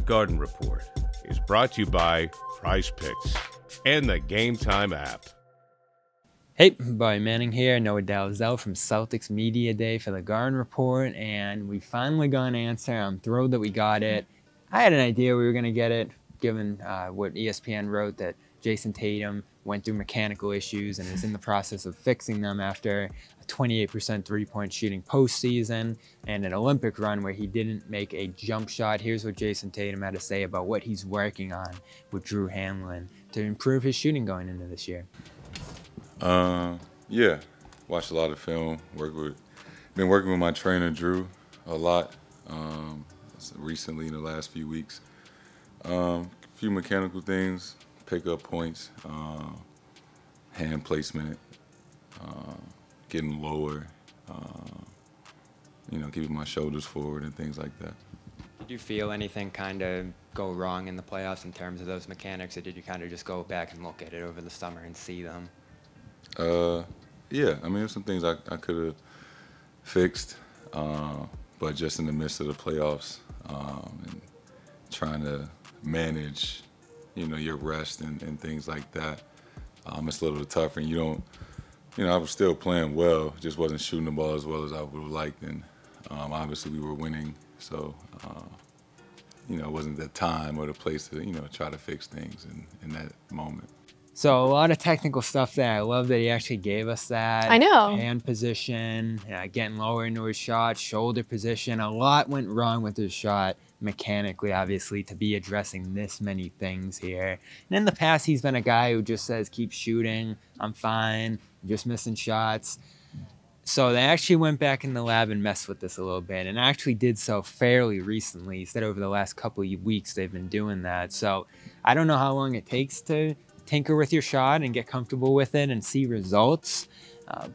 Garden Report is brought to you by Prize Picks and the Game Time app. Hey, Bobby Manning here, Noah Dalzell from Celtics Media Day for the Garden Report, and we finally got an answer. I'm thrilled that we got it. I had an idea we were going to get it, given what ESPN wrote, that Jayson Tatum went through mechanical issues and is in the process of fixing them after a 28% three-point shooting postseason and an Olympic run where he didn't make a jump shot. Here's what Jayson Tatum had to say about what he's working on with Drew Hanlen to improve his shooting going into this year. Yeah, watched a lot of film. Been working with my trainer Drew a lot recently in the last few weeks. A few mechanical things, pick up points, hand placement, getting lower, keeping my shoulders forward and things like that. Did you feel anything kind of go wrong in the playoffs in terms of those mechanics, or did you kind of just go back and look at it over the summer and see them? Yeah, I mean, there's some things I could have fixed, but just in the midst of the playoffs and trying to manage, your rest and things like that, it's a little tougher. And I was still playing well, just wasn't shooting the ball as well as I would have liked. And obviously we were winning, so it wasn't the time or the place to try to fix things in that moment. So a lot of technical stuff there. I love that he actually gave us that. I know. Hand position, getting lower into his shot, shoulder position. A lot went wrong with his shot mechanically, obviously, to be addressing this many things here. And in the past, he's been a guy who just says, keep shooting, I'm fine, I'm just missing shots. So they actually went back in the lab and messed with this a little bit, and actually did so fairly recently. He said over the last couple of weeks they've been doing that. So I don't know how long it takes to tinker with your shot and get comfortable with it and see results.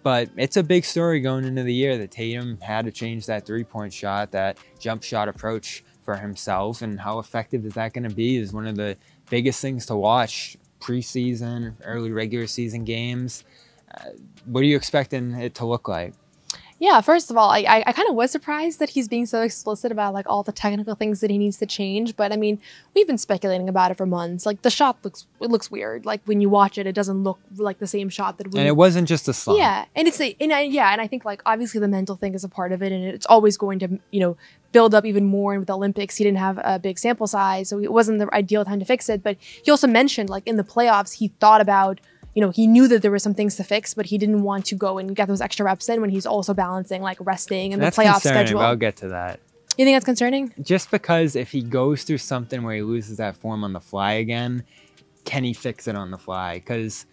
But it's a big story going into the year that Tatum had to change that three-point shot, that jump shot approach for himself, and how effective is that going to be is one of the biggest things to watch preseason, early regular season games. What are you expecting it to look like? Yeah, first of all, I kind of was surprised that he's being so explicit about like all the technical things that he needs to change. But I mean, we've been speculating about it for months. Like the shot looks weird. Like when you watch it, it doesn't look like the same shot that we. And it wasn't just a slump. Yeah, and I think like obviously the mental thing is a part of it, and it's always going to build up even more. And with the Olympics, he didn't have a big sample size, so it wasn't the ideal time to fix it. But he also mentioned like in the playoffs, he thought about. He knew that there were some things to fix, but he didn't want to go and get those extra reps in when he's also balancing like resting and the playoff schedule. I'll get to that. You think that's concerning? Just because if he goes through something where he loses that form on the fly again, can he fix it on the fly? Because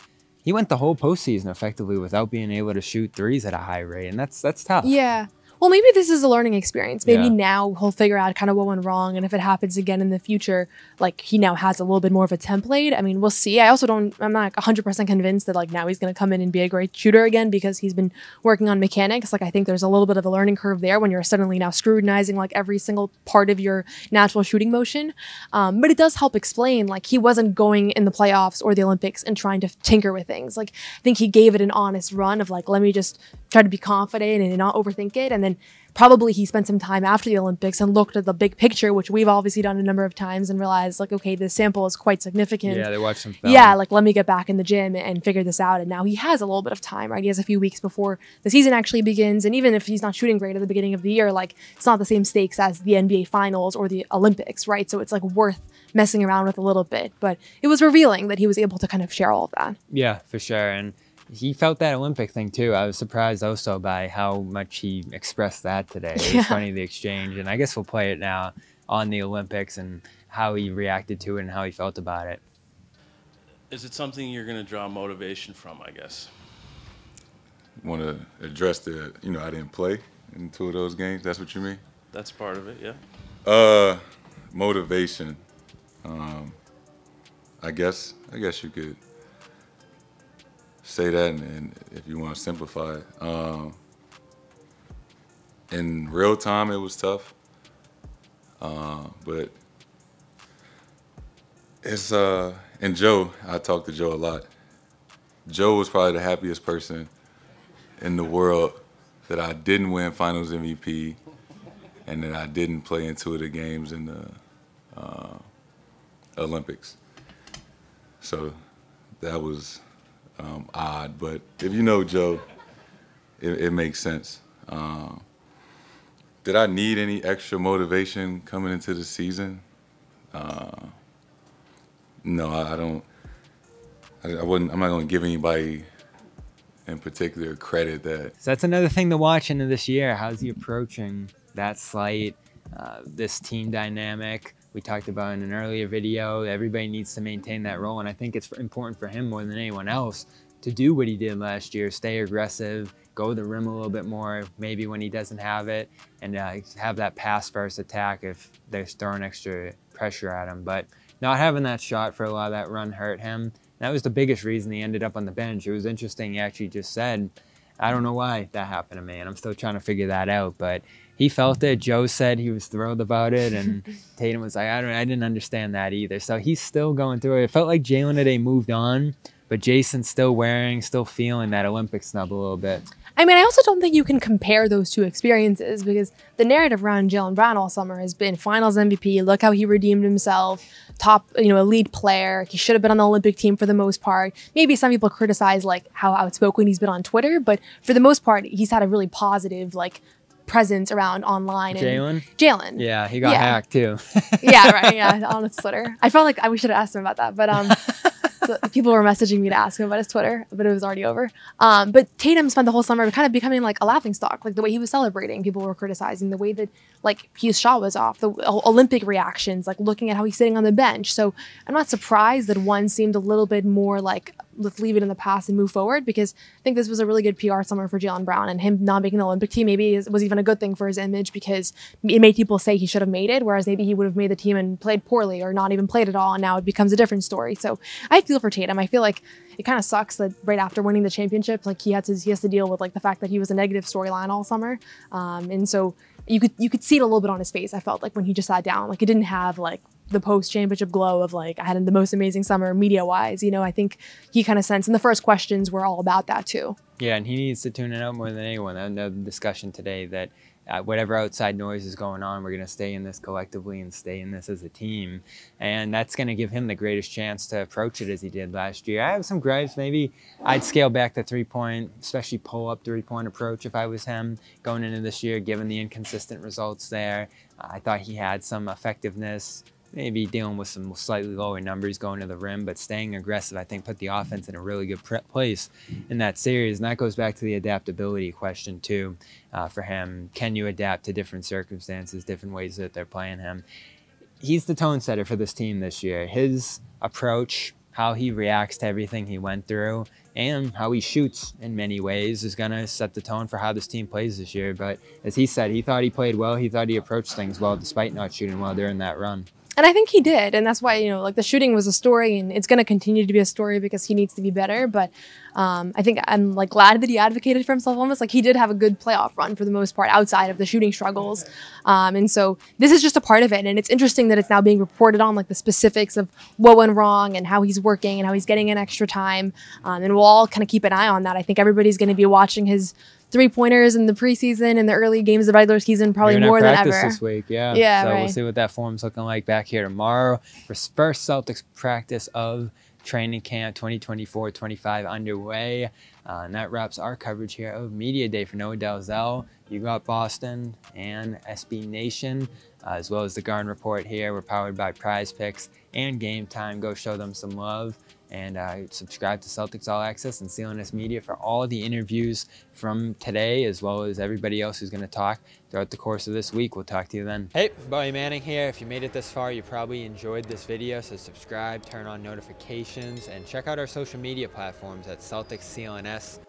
he went the whole postseason effectively without being able to shoot threes at a high rate, and that's tough. Yeah. Well, maybe this is a learning experience. Maybe now he'll figure out kind of what went wrong. And if it happens again in the future, like he now has a little bit more of a template. I mean, we'll see. I'm not 100% convinced that like now he's going to come in and be a great shooter again because he's been working on mechanics. Like I think there's a little bit of a learning curve there when you're suddenly now scrutinizing like every single part of your natural shooting motion. But it does help explain like he wasn't going in the playoffs or the Olympics and trying to tinker with things. Like I think he gave it an honest run of like, let me just try to be confident and not overthink it. And then probably he spent some time after the Olympics and looked at the big picture, which we've obviously done a number of times, and realized like, okay, this sample is quite significant. Yeah, they watched some film. Yeah, like let me get back in the gym and figure this out. And now he has a little bit of time, right? He has a few weeks before the season actually begins. And even if he's not shooting great at the beginning of the year, like it's not the same stakes as the NBA finals or the Olympics, right? So it's like worth messing around with a little bit. But it was revealing that he was able to kind of share all of that. Yeah, for sure. And he felt that Olympic thing too. I was surprised also by how much he expressed that today. It was funny, the exchange. And I guess we'll play it now on the Olympics and how he reacted to it and how he felt about it. Is it something you're going to draw motivation from, I guess? Want to address the, I didn't play in 2 of those games. That's what you mean? That's part of it, yeah. Motivation. I guess you could say that, and if you want to simplify it. In real time, it was tough, but it's and Joe, I talk to Joe a lot. Joe was probably the happiest person in the world that I didn't win Finals MVP and that I didn't play in 2 of the games in the Olympics. So that was odd, but if you know Joe, it makes sense. Did I need any extra motivation coming into the season? No, I don't. I wouldn't. I'm not going to give anybody in particular credit that. So that's another thing to watch into this year. How's he approaching that slight, this team dynamic? We talked about in an earlier video. Everybody needs to maintain that role, and I think it's important for him more than anyone else to do what he did last year, stay aggressive, go to the rim a little bit more, maybe when he doesn't have it, and have that pass-first attack if they're throwing extra pressure at him. But not having that shot for a lot of that run hurt him. That was the biggest reason he ended up on the bench. It was interesting. He actually just said, I don't know why that happened to me, and I'm still trying to figure that out. But he felt it. Joe said he was thrilled about it, and Tatum was like, I didn't understand that either. So he's still going through it. It felt like Jaylen today moved on, but Jayson's still feeling that Olympic snub a little bit. I mean, I also don't think you can compare those two experiences because the narrative around Jaylen Brown all summer has been Finals MVP. Look how he redeemed himself, top, elite player. He should have been on the Olympic team for the most part. Maybe some people criticize like how outspoken he's been on Twitter, but for the most part, he's had a really positive presence around online. Jaylen. Yeah, he got hacked too. Yeah, right. Yeah, on his Twitter. I felt like we should have asked him about that, but so people were messaging me to ask him about his Twitter, but it was already over. But Tatum spent the whole summer kind of becoming like a laughingstock, like the way he was celebrating. People were criticizing the way that his shot was off, the Olympic reactions, like looking at how he's sitting on the bench. So I'm not surprised that one seemed a little bit more like, let's leave it in the past and move forward, because I think this was a really good PR summer for Jaylen Brown, and him not making the Olympic team maybe was even a good thing for his image because it made people say he should have made it, whereas maybe he would have made the team and played poorly or not even played at all, and now it becomes a different story. So I feel for Tatum. I feel like it kind of sucks that right after winning the championship, he has to deal with the fact that he was a negative storyline all summer, and so you could see it a little bit on his face. I felt like when he just sat down, it didn't have the post-championship glow of I had the most amazing summer media-wise. I think he kind of sensed, and the first questions were all about that too. Yeah, and he needs to tune it out more than anyone. I know the discussion today that whatever outside noise is going on, we're going to stay in this collectively and stay in this as a team. And that's going to give him the greatest chance to approach it as he did last year. I have some gripes. Maybe I'd scale back the three-point, especially pull-up three-point approach if I was him going into this year, given the inconsistent results there. I thought he had some effectiveness, maybe dealing with some slightly lower numbers going to the rim, but staying aggressive, I think, put the offense in a really good place in that series. And that goes back to the adaptability question, too, for him. Can you adapt to different circumstances, different ways that they're playing him? He's the tone setter for this team this year. His approach, how he reacts to everything he went through, and how he shoots in many ways is going to set the tone for how this team plays this year. But as he said, he thought he played well. He thought he approached things well despite not shooting well during that run. And I think he did, and that's why, the shooting was a story, and it's going to continue to be a story because he needs to be better. But I think I'm glad that he advocated for himself almost. He did have a good playoff run for the most part outside of the shooting struggles. And so this is just a part of it, and it's interesting that it's now being reported on, the specifics of what went wrong and how he's working and how he's getting in extra time. And we'll all kind of keep an eye on that. I think everybody's going to be watching his three-pointers in the preseason and the early games of the regular season probably more than ever. This week, yeah. Yeah, so right. We'll see what that form's looking like back here tomorrow for first Celtics practice of training camp 2024-25 underway. And that wraps our coverage here of Media Day for Noah Dalzell. You got Boston and SB Nation, as well as the Garden Report here. We're powered by Prize Picks and Game Time. Go show them some love. And subscribe to Celtics All Access and CLNS Media for all the interviews from today, as well as everybody else who's going to talk throughout the course of this week. We'll talk to you then. Hey, Bowie Manning here. If you made it this far, you probably enjoyed this video, so subscribe, turn on notifications, and check out our social media platforms at Celtics CLNS.